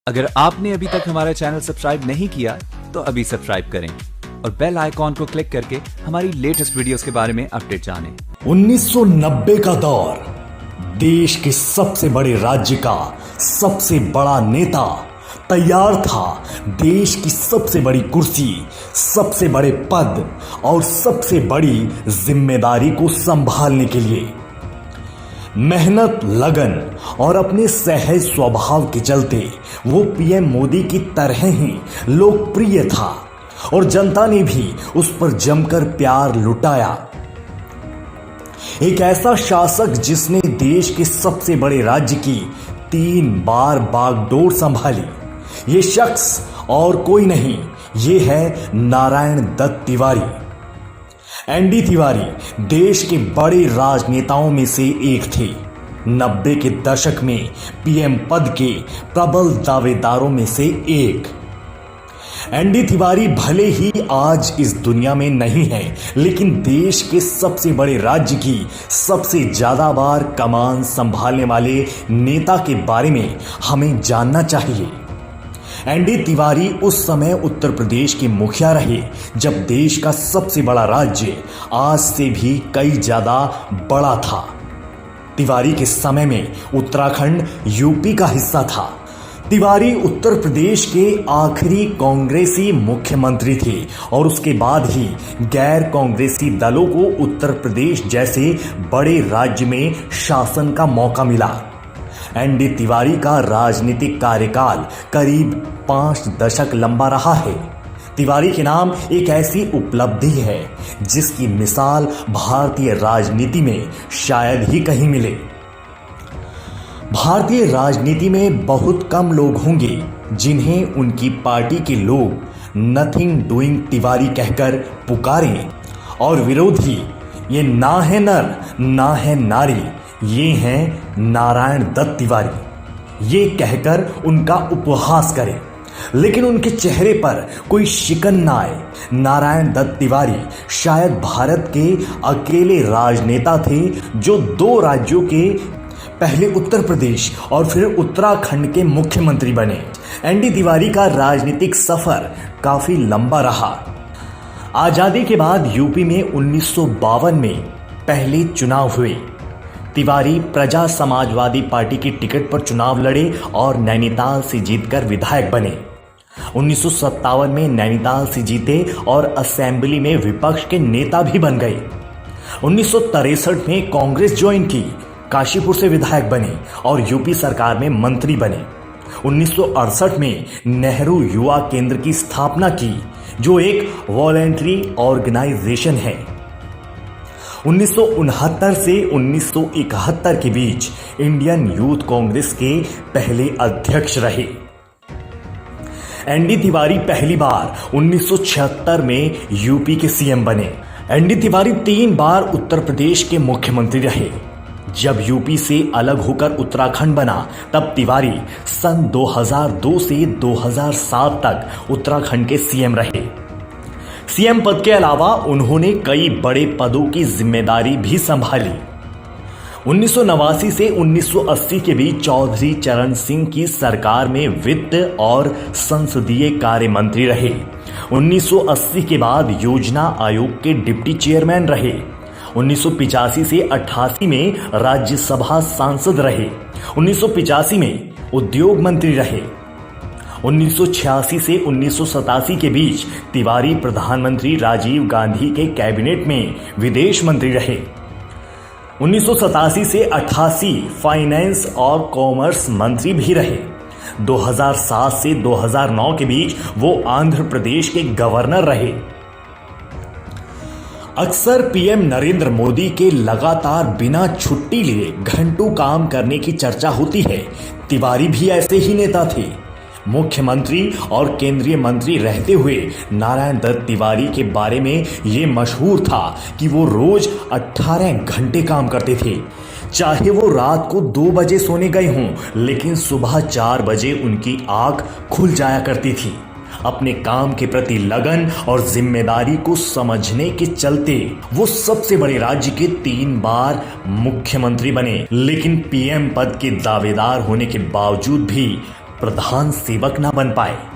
अगर आपने अभी तक हमारा चैनल सब्सक्राइब नहीं किया तो अभी सब्सक्राइब करें और बेल आइकॉन को क्लिक करके हमारी लेटेस्ट वीडियोस के बारे में अपडेट जानें। 1990 का दौर, देश के सबसे बड़े राज्य का सबसे बड़ा नेता तैयार था देश की सबसे बड़ी कुर्सी, सबसे बड़े पद और सबसे बड़ी जिम्मेदारी को संभालने के लिए। मेहनत, लगन और अपने सहज स्वभाव के चलते वो पीएम मोदी की तरह ही लोकप्रिय था और जनता ने भी उस पर जमकर प्यार लुटाया। एक ऐसा शासक जिसने देश के सबसे बड़े राज्य की 3 बार बागडोर संभाली। ये शख्स और कोई नहीं, ये है नारायण दत्त तिवारी। एनडी तिवारी देश के बड़े राजनेताओं में से एक थे। 90 के दशक में पीएम पद के प्रबल दावेदारों में से एक। एनडी तिवारी भले ही आज इस दुनिया में नहीं है, लेकिन देश के सबसे बड़े राज्य की सबसे ज्यादा बार कमान संभालने वाले नेता के बारे में हमें जानना चाहिए। एनडी तिवारी उस समय उत्तर प्रदेश के मुखिया रहे जब देश का सबसे बड़ा राज्य आज से भी कई ज्यादा बड़ा था। तिवारी के समय में उत्तराखंड यूपी का हिस्सा था। तिवारी उत्तर प्रदेश के आखिरी कांग्रेसी मुख्यमंत्री थे और उसके बाद ही गैर कांग्रेसी दलों को उत्तर प्रदेश जैसे बड़े राज्य में शासन का मौका मिला। एनडी तिवारी का राजनीतिक कार्यकाल करीब 5 दशक लंबा रहा है। तिवारी के नाम एक ऐसी उपलब्धि है जिसकी मिसाल भारतीय राजनीति में शायद ही कहीं मिले। भारतीय राजनीति में बहुत कम लोग होंगे जिन्हें उनकी पार्टी के लोग नथिंग डूइंग तिवारी कहकर पुकारें और विरोधी ये ना है नर ना है नारी, ये हैं नारायण दत्त तिवारी, ये कहकर उनका उपहास करें, लेकिन उनके चेहरे पर कोई शिकन ना आए। नारायण दत्त तिवारी शायद भारत के अकेले राजनेता थे जो 2 राज्यों के, पहले उत्तर प्रदेश और फिर उत्तराखंड के मुख्यमंत्री बने। एनडी तिवारी का राजनीतिक सफर काफी लंबा रहा। आजादी के बाद यूपी में 1952 में पहले चुनाव हुए। तिवारी प्रजा समाजवादी पार्टी की टिकट पर चुनाव लड़े और नैनीताल से जीतकर विधायक बने। 1957 में नैनीताल से जीते और असेंबली में विपक्ष के नेता भी बन गए। 1963 में कांग्रेस ज्वाइन की, काशीपुर से विधायक बने और यूपी सरकार में मंत्री बने। 1968 में नेहरू युवा केंद्र की स्थापना की, जो एक वॉलेंट्री ऑर्गेनाइजेशन है। 1969 से 1971 के बीच इंडियन यूथ कांग्रेस के पहले अध्यक्ष रहे। एनडी तिवारी पहली बार 1976 में यूपी के सीएम बने। एनडी तिवारी 3 बार उत्तर प्रदेश के मुख्यमंत्री रहे। जब यूपी से अलग होकर उत्तराखंड बना तब तिवारी सन 2002 से 2007 तक उत्तराखंड के सीएम रहे। सीएम पद के अलावा उन्होंने कई बड़े पदों की जिम्मेदारी भी संभाली। 1989 से 1980 के बीच चौधरी चरण सिंह की सरकार में वित्त और संसदीय कार्य मंत्री रहे। 1980 के बाद योजना आयोग के डिप्टी चेयरमैन रहे। 1985 से 88 में राज्यसभा सांसद रहे। 1985 में उद्योग मंत्री रहे। 1986 से 1987 के बीच तिवारी प्रधानमंत्री राजीव गांधी के कैबिनेट में विदेश मंत्री रहे। 1987 से 88 फाइनेंस और कॉमर्स मंत्री भी रहे। 2007 से 2009 के बीच वो आंध्र प्रदेश के गवर्नर रहे। अक्सर पीएम नरेंद्र मोदी के लगातार बिना छुट्टी लिए घंटों काम करने की चर्चा होती है। तिवारी भी ऐसे ही नेता थे। मुख्यमंत्री और केंद्रीय मंत्री रहते हुए नारायण दत्त तिवारी के बारे में ये मशहूर था कि वो रोज 18 घंटे काम करते थे। चाहे वो रात को 2 बजे सोने गए हों, लेकिन सुबह 4 बजे उनकी आंख खुल जाया करती थी। अपने काम के प्रति लगन और जिम्मेदारी को समझने के चलते वो सबसे बड़े राज्य के 3 बार मुख्यमंत्री बने, लेकिन पीएम पद के दावेदार होने के बावजूद भी प्रधान सेवक ना बन पाए।